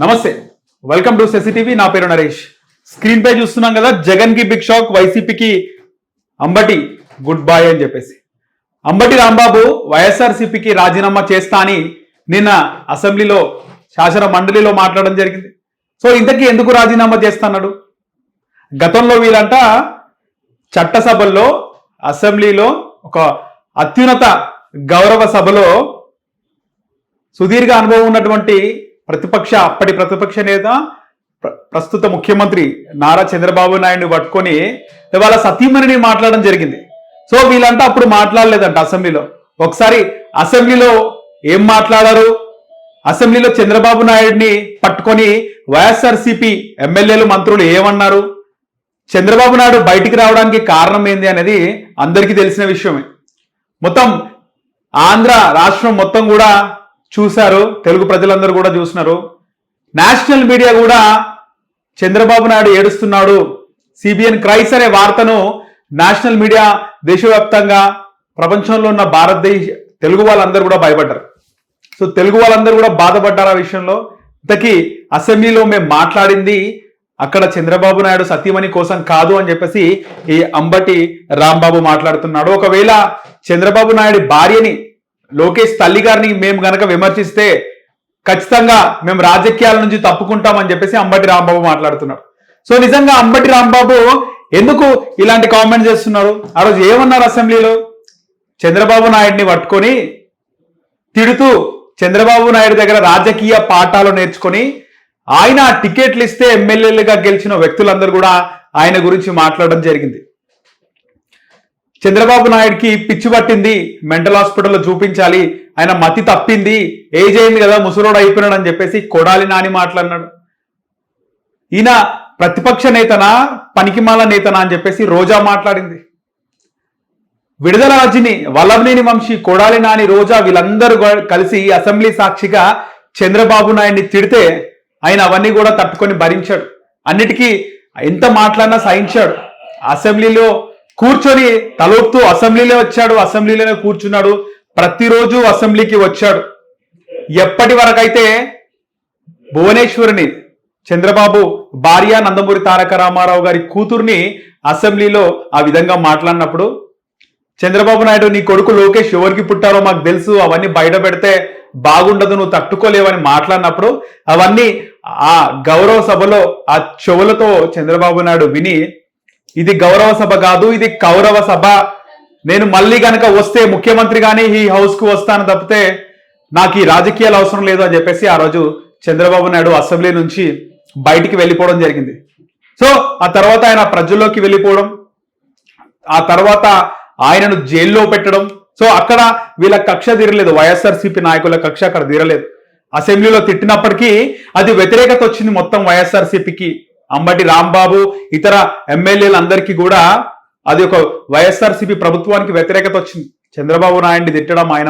నమస్తే, welcome to సెసిటీవీ. నా పేరు నరేష్. స్క్రీన్ పై చూస్తున్నాం కదా, జగన్ కి బిగ్ షాక్, వైసీపీకి అంబటి గుడ్ బై అని చెప్పేసి. అంబటి రాంబాబు వైఎస్ఆర్సీపీకి రాజీనామా చేస్తా అని నిన్న అసెంబ్లీలో శాసన మండలిలో మాట్లాడడం జరిగింది. సో ఇంతకీ ఎందుకు రాజీనామా చేస్తున్నాడు? గతంలో వీళ్ళంట చట్టసభల్లో, అసెంబ్లీలో ఒక అత్యున్నత గౌరవ సభలో సుదీర్ఘ అనుభవం ఉన్నటువంటి అప్పటి ప్రతిపక్ష నేత, ప్రస్తుత ముఖ్యమంత్రి నారా చంద్రబాబు నాయుడిని పట్టుకొని వాళ్ళ సతీమణిని మాట్లాడడం జరిగింది. సో వీళ్ళంతా అప్పుడు మాట్లాడలేదంట అసెంబ్లీలో. ఒకసారి అసెంబ్లీలో ఏం మాట్లాడారు, అసెంబ్లీలో చంద్రబాబు నాయుడిని పట్టుకొని వైఎస్ఆర్సీపీ ఎమ్మెల్యేలు, మంత్రులు ఏమన్నారు, చంద్రబాబు నాయుడు బయటికి రావడానికి కారణం ఏంది అనేది అందరికీ తెలిసిన విషయమే. మొత్తం ఆంధ్ర రాష్ట్రం మొత్తం కూడా చూశారు, తెలుగు ప్రజలందరూ కూడా చూసినారు. నేషనల్ మీడియా కూడా చంద్రబాబు నాయుడు ఏడుస్తున్నాడు, సిబిఎన్ క్రైస్ అనే వార్తను నేషనల్ మీడియా దేశవ్యాప్తంగా ప్రపంచంలో ఉన్న తెలుగు వాళ్ళందరూ కూడా భయపడ్డారు. సో తెలుగు వాళ్ళందరూ కూడా బాధపడ్డారు ఆ విషయంలో. ఇంతకీ అసెంబ్లీలో మేము మాట్లాడింది అక్కడ చంద్రబాబు నాయుడు సతీమణి కోసం కాదు అని చెప్పేసి ఈ అంబటి రాంబాబు మాట్లాడుతున్నాడు. ఒకవేళ చంద్రబాబు నాయుడు భార్యని, లోకేష్ తల్లి గారిని మేము గనక విమర్శిస్తే ఖచ్చితంగా మేము రాజకీయాల నుంచి తప్పుకుంటామని చెప్పేసి అంబటి రాంబాబు మాట్లాడుతున్నారు. సో నిజంగా అంబటి రాంబాబు ఎందుకు ఇలాంటి కామెంట్ చేస్తున్నారు? ఆ రోజు ఏమన్నారు అసెంబ్లీలో? చంద్రబాబు నాయుడిని పట్టుకొని తిడుతూ చంద్రబాబు నాయుడు దగ్గర రాజకీయ పాఠాలు నేర్చుకొని ఆయన టికెట్లు ఇస్తే ఎమ్మెల్యేలుగా గెలిచిన వ్యక్తులందరూ కూడా ఆయన గురించి మాట్లాడడం జరిగింది. చంద్రబాబు నాయుడికి పిచ్చి పట్టింది, మెంటల్ హాస్పిటల్లో చూపించాలి, ఆయన మతి తప్పింది, ఏజ్ అయింది కదా, ముసలోడు అయిపోయినాడు అని చెప్పేసి కొడాలి నాని మాట్లాడినాడు. ఈయన ప్రతిపక్ష నేతనా, పనికిమాల నేతనా అని చెప్పేసి రోజా మాట్లాడింది. విడుదల రజని, వల్లభనేని వంశీ, కొడాలి నాని, రోజా వీళ్ళందరూ కలిసి అసెంబ్లీ సాక్షిగా చంద్రబాబు నాయుడిని తిడితే ఆయన అవన్నీ కూడా తట్టుకొని భరించాడు. అన్నిటికీ ఎంత మాట్లాడినా సహించాడు. అసెంబ్లీలో కూర్చొని తలొప్తూ అసెంబ్లీలో వచ్చాడు, అసెంబ్లీలోనే కూర్చున్నాడు, ప్రతిరోజు అసెంబ్లీకి వచ్చాడు. ఎప్పటి వరకైతే భువనేశ్వరిని, చంద్రబాబు భార్య నందమూరి తారక రామారావు గారి కూతుర్ని అసెంబ్లీలో ఆ విధంగా మాట్లాడినప్పుడు చంద్రబాబు నాయుడు, నీ కొడుకు లోకేష్ ఎవరికి పుట్టారో మాకు తెలుసు, అవన్నీ బయట పెడితే బాగుండదు, నువ్వు తట్టుకోలేవని మాట్లాడినప్పుడు అవన్నీ ఆ గౌరవ సభలో ఆ చెవులతో చంద్రబాబు నాయుడు విని, ఇది గౌరవ సభ కాదు, ఇది కౌరవ సభ, నేను మళ్ళీ కనుక వస్తే ముఖ్యమంత్రిగానే ఈ హౌస్ కు వస్తాను తప్పితే నాకు ఈ రాజకీయాలు అవసరం లేదు అని చెప్పేసి ఆ రోజు చంద్రబాబు నాయుడు అసెంబ్లీ నుంచి బయటికి వెళ్ళిపోవడం జరిగింది. సో ఆ తర్వాత ఆయన ప్రజల్లోకి వెళ్ళిపోవడం, ఆ తర్వాత ఆయనను జైల్లో పెట్టడం. సో అక్కడ వీళ్ళ కక్ష తీరలేదు, వైఎస్ఆర్సీపీ నాయకుల కక్ష అక్కడ తీరలేదు. అసెంబ్లీలో తిట్టినప్పటికీ అది వ్యతిరేకత వచ్చింది మొత్తం వైఎస్ఆర్సీపీకి. అంబటి రాంబాబు, ఇతర ఎమ్మెల్యేలందరికీ కూడా అది ఒక వైఎస్ఆర్సీపీ ప్రభుత్వానికి వ్యతిరేకత వచ్చింది. చంద్రబాబు నాయుడిని తిట్టడం, ఆయన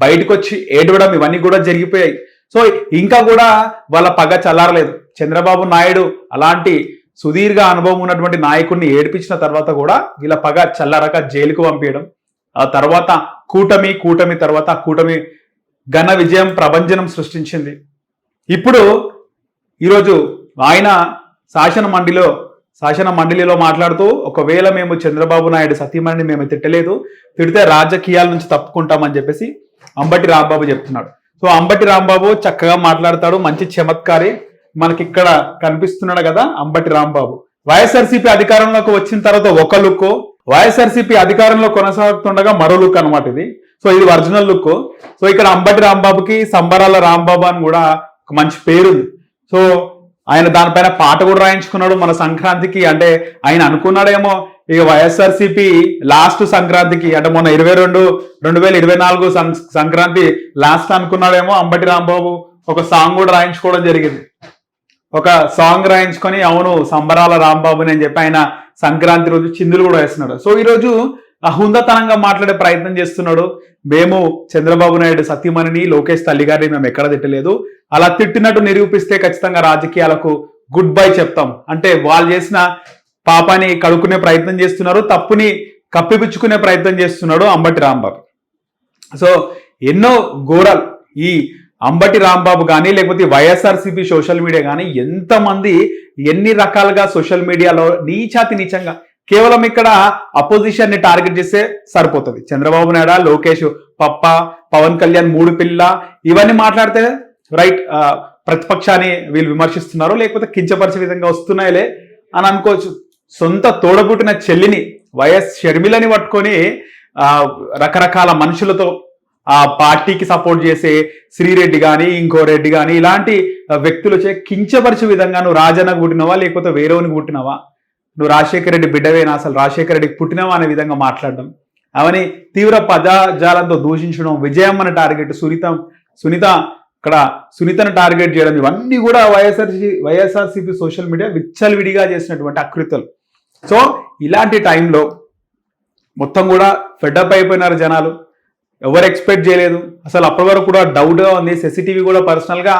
బయటకు వచ్చి ఏడవడం, ఇవన్నీ కూడా జరిగిపోయాయి. సో ఇంకా కూడా వాళ్ళ పగ చల్లారలేదు. చంద్రబాబు నాయుడు అలాంటి సుదీర్ఘ అనుభవం ఉన్నటువంటి నాయకుడిని ఏడిపించిన తర్వాత కూడా వీళ్ళ పగ చల్లారక జైలుకు పంపించడం, ఆ తర్వాత కూటమి తర్వాత కూటమి ఘన విజయం, ప్రభంజనం సృష్టించింది. ఇప్పుడు ఈరోజు ఆయన శాసన మండలిలో మాట్లాడుతూ, ఒకవేళ మేము చంద్రబాబు నాయుడు సతీమణిని మేము తిట్టలేదు, తిడితే రాజకీయాల నుంచి తప్పుకుంటామని చెప్పేసి అంబటి రాంబాబు చెప్తున్నాడు. సో అంబటి రాంబాబు చక్కగా మాట్లాడతాడు, మంచి చమత్కారి. మనకి ఇక్కడ కనిపిస్తున్నాడు కదా అంబటి రాంబాబు. వైఎస్ఆర్సీపీ అధికారంలోకి వచ్చిన తర్వాత ఒక లుక్, వైఎస్ఆర్సీపీ అధికారంలో కొనసాగుతుండగా మరో లుక్ అనమాట ఇది. సో ఇది ఒరిజినల్ లుక్. సో ఇక్కడ అంబటి రాంబాబుకి సంబరాల రాంబాబు అని కూడా ఒక మంచి పేరుంది. సో ఆయన దానిపైన పాట కూడా రాయించుకున్నాడు మన సంక్రాంతికి. అంటే ఆయన అనుకున్నాడేమో ఇక వైఎస్ఆర్సీపీ లాస్ట్ సంక్రాంతికి, అంటే మొన్న 2024 సంక్రాంతి లాస్ట్ అనుకున్నాడేమో అంబటి రాంబాబు ఒక సాంగ్ కూడా రాయించుకోవడం జరిగింది. ఒక సాంగ్ రాయించుకొని అవును సంబరాల రాంబాబుని అని చెప్పి ఆయన సంక్రాంతి రోజు చిందులు కూడా వేస్తున్నాడు. సో ఈరోజు హుందతనంగా మాట్లాడే ప్రయత్నం చేస్తున్నాడు. మేము చంద్రబాబు నాయుడు సతీమణిని, లోకేష్ తల్లి గారిని మేము ఎక్కడ తిట్టలేదు, అలా తిట్టినట్టు నిరూపిస్తే ఖచ్చితంగా రాజకీయాలకు గుడ్ బై చెప్తాం. అంటే వాళ్ళు చేసిన పాపాన్ని కడుక్కునే ప్రయత్నం చేస్తున్నారు, తప్పుని కప్పిపుచ్చుకునే ప్రయత్నం చేస్తున్నాడు అంబటి రాంబాబు. సో ఎన్నో ఘోరాలు ఈ అంబటి రాంబాబు కానీ లేకపోతే వైఎస్ఆర్సీపీ సోషల్ మీడియా కానీ ఎంతమంది ఎన్ని రకాలుగా సోషల్ మీడియాలో నీచంగా కేవలం ఇక్కడ అపోజిషన్ ని టార్గెట్ చేస్తే సరిపోతుంది. చంద్రబాబు నాయుడు, లోకేష్, పప్ప, పవన్ కళ్యాణ్, మూడు పిల్ల ఇవన్నీ మాట్లాడితే రైట్ ప్రతిపక్షాన్ని వీళ్ళు విమర్శిస్తున్నారు లేకపోతే కించపరిచే విధంగా వస్తున్నాయిలే అని అనుకోవచ్చు. సొంత తోడబుట్టిన చెల్లిని వైఎస్ షర్మిలని పట్టుకొని రకరకాల మనుషులతో ఆ పార్టీకి సపోర్ట్ చేసే శ్రీరెడ్డి కానీ ఇంకో రెడ్డి కానీ ఇలాంటి వ్యక్తులచే కించపరిచే విధంగా నువ్వు రాజన్నకు పుట్టినవా లేకపోతే వేరేవనికి పుట్టినవా, నువ్వు రాజశేఖర రెడ్డి బిడ్డవేనా, అసలు రాజశేఖర రెడ్డికి పుట్టినవా అనే విధంగా మాట్లాడడం, అవని తీవ్ర పదజాలంతో దూషించడం, విజయమ్మని టార్గెట్, సునీత ఇక్కడ సునీతను టార్గెట్ చేయడం, ఇవన్నీ కూడా వైఎస్ఆర్సీపీ సోషల్ మీడియా విచ్చలవిడిగా చేసినటువంటి అకృత్యాలు. సో ఇలాంటి టైంలో మొత్తం కూడా ఫెడ్అప్ అయిపోయినారు జనాలు. ఎవరు ఎక్స్పెక్ట్ చేయలేదు అసలు. అప్పటి వరకు కూడా డౌట్గా ఉంది. సెసిటీవీ కూడా పర్సనల్గా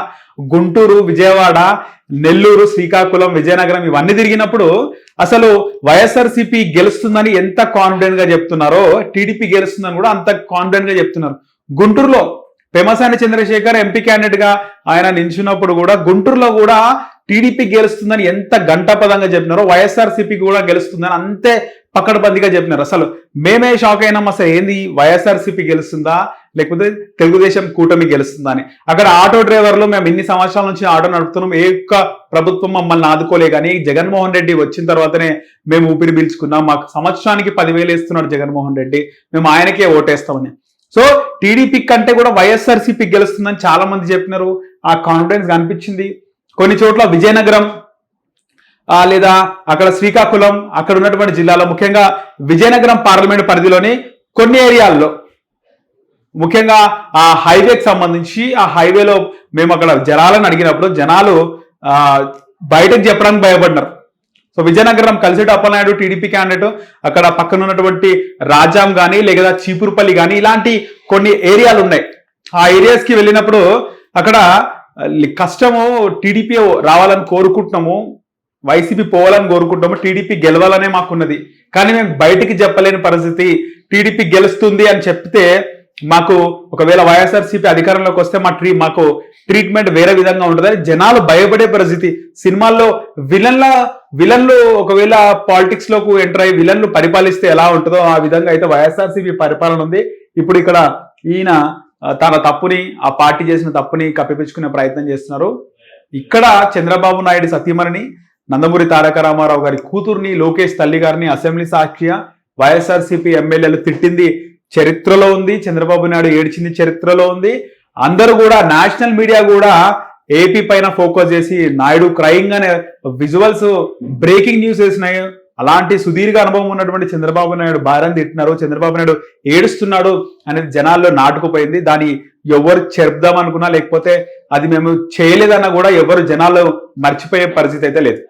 గుంటూరు, విజయవాడ, నెల్లూరు, శ్రీకాకుళం, విజయనగరం ఇవన్నీ తిరిగినప్పుడు అసలు వైఎస్ఆర్సీపీ గెలుస్తుందని ఎంత కాన్ఫిడెంట్ గా చెప్తున్నారో టీడీపీ గెలుస్తుందని కూడా అంత కాన్ఫిడెంట్ గా చెప్తున్నారు. గుంటూరులో పెమ్మసాని చంద్రశేఖర్ ఎంపీ క్యాండిడేట్ గా ఆయన నిల్చున్నప్పుడు కూడా గుంటూరులో కూడా టీడీపీ గెలుస్తుందని ఎంత గంటపదంగా చెప్పినారో వైఎస్ఆర్సీపీ కూడా గెలుస్తుందని అంతే పకడ్బందీగా చెప్పినారు. అసలు మేమే షాక్ అయినాం, అసలు ఏంది వైఎస్ఆర్సీపీ గెలుస్తుందా లేకపోతే తెలుగుదేశం కూటమి గెలుస్తుందా అని. అక్కడ ఆటో డ్రైవర్లు మేము ఇన్ని సంవత్సరాల నుంచి ఆటో నడుపుతున్నాం, ఏ ఒక్క ప్రభుత్వం మమ్మల్ని ఆదుకోలే, కానీ జగన్మోహన్ రెడ్డి వచ్చిన తర్వాతనే మేము ఊపిరి పీల్చుకున్నాం, మాకు సంవత్సరానికి 10,000 ఇస్తున్నాడు జగన్మోహన్ రెడ్డి, మేము ఆయనకే ఓటేస్తామని. సో టీడీపీ కంటే కూడా వైఎస్ఆర్సీపీ గెలుస్తుందని చాలా మంది చెప్పినారు. ఆ కాన్ఫిడెన్స్ కనిపించింది. కొన్ని చోట్ల విజయనగరం లేదా అక్కడ శ్రీకాకుళం అక్కడ ఉన్నటువంటి జిల్లాలో, ముఖ్యంగా విజయనగరం పార్లమెంట్ పరిధిలోని కొన్ని ఏరియాల్లో, ముఖ్యంగా ఆ హైవేకి సంబంధించి ఆ హైవేలో మేము అక్కడ జనాలను అడిగినప్పుడు జనాలు బయటకు చెప్పడానికి భయపడినారు. సో విజయనగరం కలిసిటి అప్పలనాయుడు టీడీపీ క్యాండిడేట్, అక్కడ పక్కన ఉన్నటువంటి రాజాం కానీ లేదా చీపురుపల్లి కానీ ఇలాంటి కొన్ని ఏరియాలు ఉన్నాయి. ఆ ఏరియాస్కి వెళ్ళినప్పుడు అక్కడ కష్టము, టీడీపీ రావాలని కోరుకుంటున్నాము, వైసీపీ పోవాలని కోరుకుంటాము, టీడీపీ గెలవాలనే మాకున్నది, కానీ మేము బయటికి చెప్పలేని పరిస్థితి. టీడీపీ గెలుస్తుంది అని చెప్తే మాకు ఒకవేళ వైఎస్ఆర్సీపీ అధికారంలోకి వస్తే మాకు ట్రీట్మెంట్ వేరే విధంగా ఉంటుందని జనాలు భయపడే పరిస్థితి. సినిమాల్లో విలన్లు ఒకవేళ పాలిటిక్స్ లోకి ఎంటర్ అయ్యి విలన్లు పరిపాలిస్తే ఎలా ఉంటుందో ఆ విధంగా అయితే వైఎస్ఆర్సీపీ పరిపాలన ఉంది. ఇప్పుడు ఇక్కడ ఈయన తన తప్పుని, ఆ పార్టీ చేసిన తప్పుని కప్పిపుచ్చుకునే ప్రయత్నం చేస్తున్నారు. ఇక్కడ చంద్రబాబు నాయుడు సతీమణిని, నందమూరి తారక రామారావు గారి కూతుర్ని, లోకేష్ తల్లి గారిని అసెంబ్లీ సాక్షిగా వైఎస్ఆర్సీపీ ఎమ్మెల్యేలు తిట్టింది చరిత్రలో ఉంది, చంద్రబాబు నాయుడు ఏడ్చింది చరిత్రలో ఉంది. అందరూ కూడా నేషనల్ మీడియా కూడా ఏపీ పైన ఫోకస్ చేసి నాయుడు క్రైయింగ్ అనే విజువల్స్, బ్రేకింగ్ న్యూస్ వేసినాయి. అలాంటి సుదీర్ఘ అనుభవం ఉన్నటువంటి చంద్రబాబు నాయుడు భార్యను తిట్టినారు, చంద్రబాబు నాయుడు ఏడుస్తున్నాడు అనేది జనాల్లో నాటుకుపోయింది. దాన్ని ఎవరు చెప్దాం అనుకున్నా లేకపోతే అది మేము చేయలేదన్నా కూడా ఎవరు జనాల్లో మర్చిపోయే పరిస్థితి అయితే లేదు.